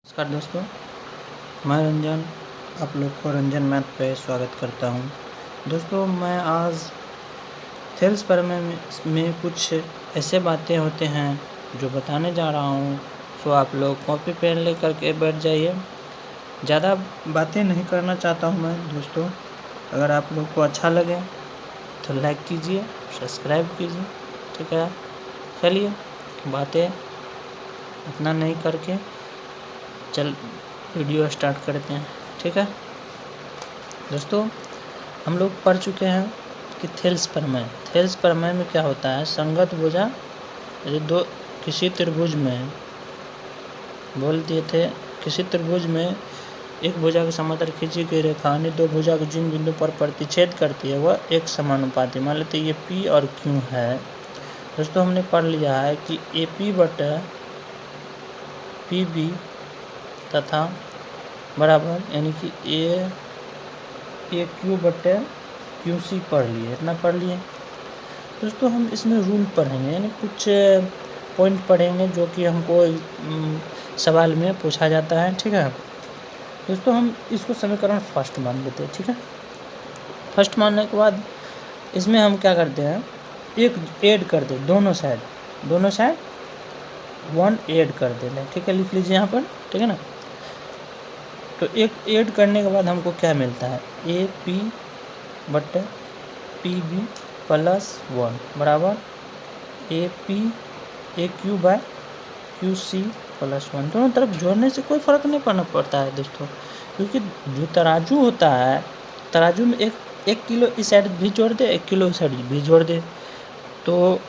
नमस्कार दोस्तों, मैं रंजन आप लोग को रंजन मैथ पे स्वागत करता हूँ। दोस्तों, मैं आज थेल्स प्रमेय में कुछ ऐसे बातें होते हैं जो बताने जा रहा हूँ। सो आप लोग कॉपी पेन ले करके बैठ जाइए। ज़्यादा बातें नहीं करना चाहता हूँ मैं दोस्तों। अगर आप लोग को अच्छा लगे तो लाइक कीजिए, सब्सक्राइब कीजिए, ठीक है। चलिए बातें इतना नहीं करके वीडियो स्टार्ट करते हैं, ठीक है। दोस्तों, हम लोग पढ़ चुके हैं कि थेल्स प्रमेय में क्या होता है। संगत भुजा यदि किसी त्रिभुज में बोल दिए थे, किसी त्रिभुज में एक भुजा के समांतर खींची गई रेखा अन्य दो भुजा को जिन बिंदु पर प्रतिच्छेद करती है वह एक समानुपाती। मान लेते ये P और Q है। दोस्तों, हमने पढ़ लिया है कि AP बटा PB तथा बराबर यानी कि AQ बटे QC पढ़ लिए, इतना पढ़ लिए। दोस्तों, हम इसमें रूल पढ़ेंगे, यानी कुछ पॉइंट पढ़ेंगे जो कि हमको सवाल में पूछा जाता है, ठीक है। दोस्तों, हम इसको समीकरण फर्स्ट मान लेते हैं, ठीक है। फर्स्ट मानने के बाद इसमें हम क्या करते हैं, एक ऐड कर दे दोनों साइड 1 ऐड कर देना, ठीक है। लिख लीजिए यहाँ पर, ठीक है ना। तो एक ऐड करने के बाद हमको क्या मिलता है, AP बटे PB प्लस 1 बराबर AQ बाय QC प्लस 1। दोनों तरफ जोड़ने से कोई फ़र्क नहीं पड़ता है दोस्तों, क्योंकि जो तराजू होता है, तराजू में एक किलो इस साइड भी जोड़ दे, 1 किलो इस साइड भी जोड़ दे, तो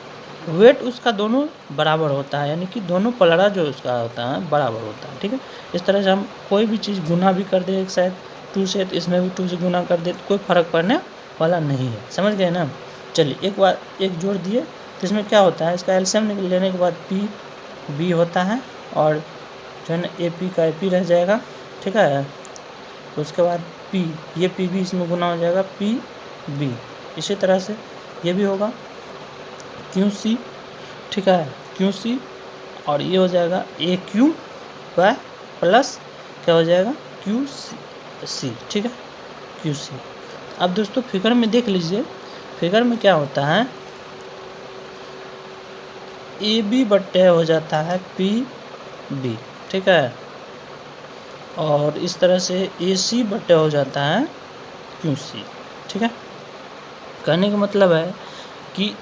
वेट उसका दोनों बराबर होता है, यानी कि दोनों पलड़ा जो उसका होता है बराबर होता है, ठीक है। इस तरह से हम कोई भी चीज़ गुना भी कर दे एक साइड 2 से, तो इसमें भी 2 से गुना कर दे तो कोई फ़र्क पड़ने वाला नहीं है, समझ गए ना। चलिए एक बार एक जोड़ दिए तो इसमें क्या होता है, इसका एलसीएम लेने के बाद PB होता है और जो है ना AP का AP रह जाएगा, ठीक है। तो उसके बाद ये PB इसमें गुना हो जाएगा PB। इसी तरह से ये भी होगा QC, ठीक है, QC, और ये हो जाएगा AQ बाय प्लस क्या हो जाएगा QC, ठीक है, QC। अब दोस्तों फिगर में देख लीजिए, फिगर में क्या होता है, AB बट्टे हो जाता है PB, ठीक है, और इस तरह से AC बट्टे हो जाता है QC, ठीक है। कहने का मतलब है कि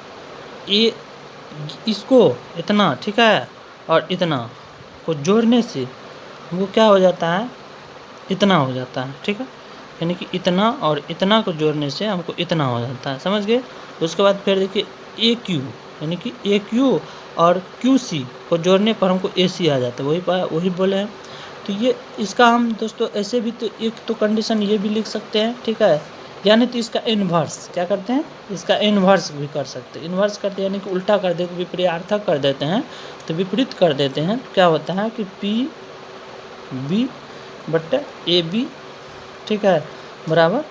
ये इसको इतना, ठीक है, और इतना को जोड़ने से वो क्या हो जाता है, इतना हो जाता है, ठीक है। यानी कि इतना और इतना को जोड़ने से हमको इतना हो जाता है, समझ गए। उसके बाद फिर देखिए AQ, यानी कि AQ और QC को जोड़ने पर हमको AC आ जाता है, वही बोले हैं। तो ये इसका हम दोस्तों ऐसे भी तो एक तो कंडीशन ये भी लिख सकते हैं, ठीक है, यानी तो इसका इन्वर्स क्या करते हैं, इसका इन्वर्स भी कर सकते हैं। इन्वर्स करते हैं यानी कि उल्टा कर देते, विपरीतार्थक कर देते हैं, तो विपरीत कर देते हैं। क्या होता है कि PB बट्टे AB, ठीक है, बराबर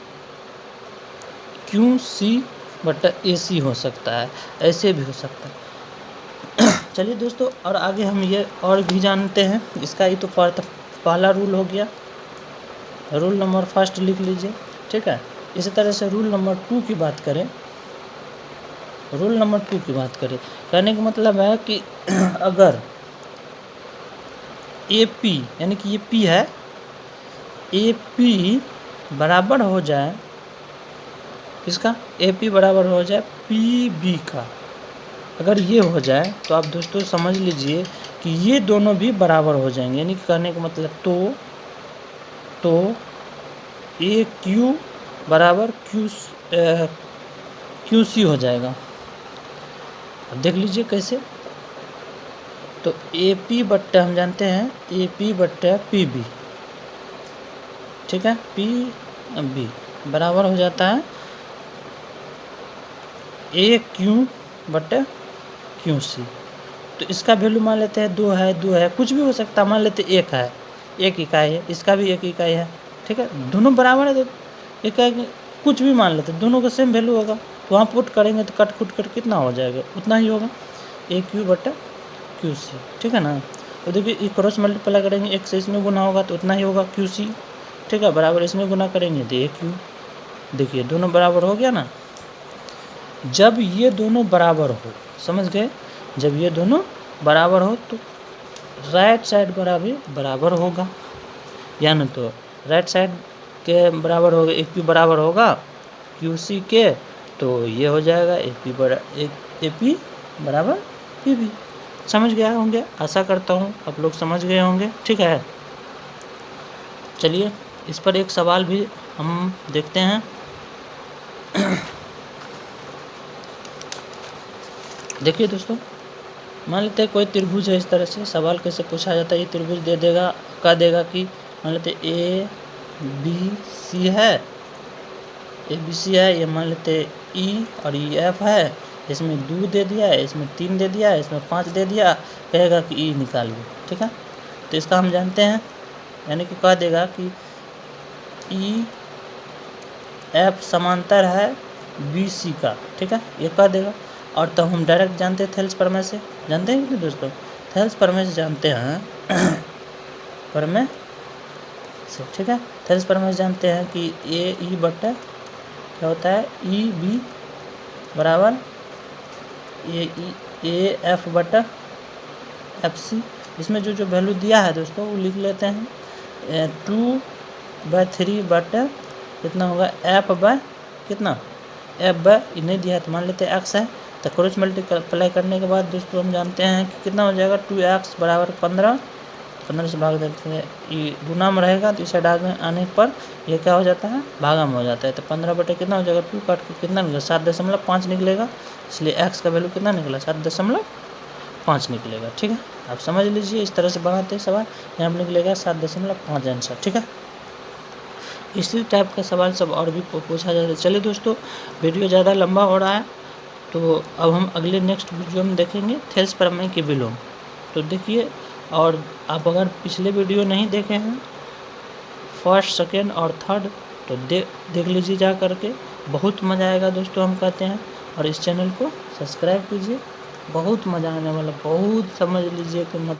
QC बट्टा AC हो सकता है, ऐसे भी हो सकता है। चलिए दोस्तों, और आगे हम ये और भी जानते हैं। इसका ही तो पहला रूल हो गया, रूल नंबर फर्स्ट लिख लीजिए, ठीक है। इसी तरह से रूल नंबर 2 की बात करें, कहने का मतलब है कि अगर AP यानी कि ये P है, AP बराबर हो जाए, इसका AP बराबर हो जाए PB का, अगर ये हो जाए तो आप दोस्तों समझ लीजिए कि ये दोनों भी बराबर हो जाएंगे। यानी कहने का मतलब तो AQ बराबर QC हो जाएगा। अब देख लीजिए कैसे, तो AP बट्टा हम जानते हैं AP बट्टा PB, ठीक है, PB बराबर हो जाता है AQ बट्टा QC। तो इसका वैल्यू मान लेते हैं 2 है, कुछ भी हो सकता है, मान लेते 1 है, 1 इकाई है, इसका भी 1 इकाई है, ठीक है, दोनों बराबर है तो इकाई कुछ भी मान लेते हैं, दोनों का सेम वैल्यू होगा, वहाँ पुट करेंगे तो कट कितना हो जाएगा, उतना ही होगा, AQ बट्टा QC, ठीक है ना। तो देखिए क्रॉस मल्टीप्लाई करेंगे, एक से इसमें गुना होगा तो उतना ही होगा QC, ठीक है, बराबर इसमें गुना करेंगे तो ये Q। देखिए दोनों बराबर हो गया ना। जब ये दोनों बराबर हो, समझ गए, जब ये दोनों बराबर हो तो राइट साइड बराबर होगा, यानी तो राइट साइड के बराबर होगा, AP बराबर होगा QC के, तो ये हो जाएगा AP बराबर PB। समझ गए होंगे, आशा करता हूँ आप लोग समझ गए होंगे, ठीक है। चलिए इस पर एक सवाल भी हम देखते हैं। देखिए दोस्तों, मान लेते हैं कोई त्रिभुज है, इस तरह से सवाल कैसे पूछा जाता है। ये त्रिभुज दे देगा, कह देगा कि मान लेते ABC है, ABC है, ये मान लेते E और ये F है, इसमें 2 दे दिया है, इसमें 3 दे दिया है, इसमें 5 दे दिया, कहेगा कि E निकालिए, ठीक है। तो इसका हम जानते हैं, यानी कि कह देगा कि EF समांतर है BC का, ठीक है, ये कह देगा। और तो हम डायरेक्ट जानते हैं थेल्स प्रमेय से, जानते हैं कि नहीं दोस्तों, थेल्स प्रमेय से जानते हैं प्रमेय से, ठीक है। थेल्स प्रमेय से जानते हैं कि AE बटा क्या होता है EB बराबर AF बटा FC। इसमें जो वैल्यू दिया है दोस्तों वो लिख लेते हैं, 2/3 बटा कितना होगा F बाय कितना, F बाय नहीं दिया है तो मान लेते हैं X है, तो क्रॉस मल्टीप्लाई करने के बाद दोस्तों हम जानते हैं कि कितना हो जाएगा 2x बराबर 15 से भाग देते हैं, ये गुना में रहेगा तो इस साइड आने पर ये क्या हो जाता है, भागा में हो जाता है। तो 15 बटे कितना हो जाएगा, 2 काट के कितना निकलेगा 7.5 निकलेगा, इसलिए x का वैल्यू कितना निकला 7.5 निकलेगा, ठीक है। आप समझ लीजिए, इस तरह से बनाते हैं सवाल, यहाँ पर निकलेगा 7.5 आंसर, ठीक है। इसी टाइप का सवाल सब और भी पूछा जाता है। चलिए दोस्तों, वीडियो ज़्यादा लंबा हो रहा है, तो अब हम अगले नेक्स्ट वीडियो में देखेंगे थेल्स प्रमेय के विलोम। तो देखिए, और आप अगर पिछले वीडियो नहीं देखे हैं फर्स्ट, सेकेंड और थर्ड, तो देख लीजिए जा करके, बहुत मज़ा आएगा दोस्तों, हम कहते हैं। और इस चैनल को सब्सक्राइब कीजिए, बहुत मज़ा आने वाला, बहुत समझ लीजिए कि मत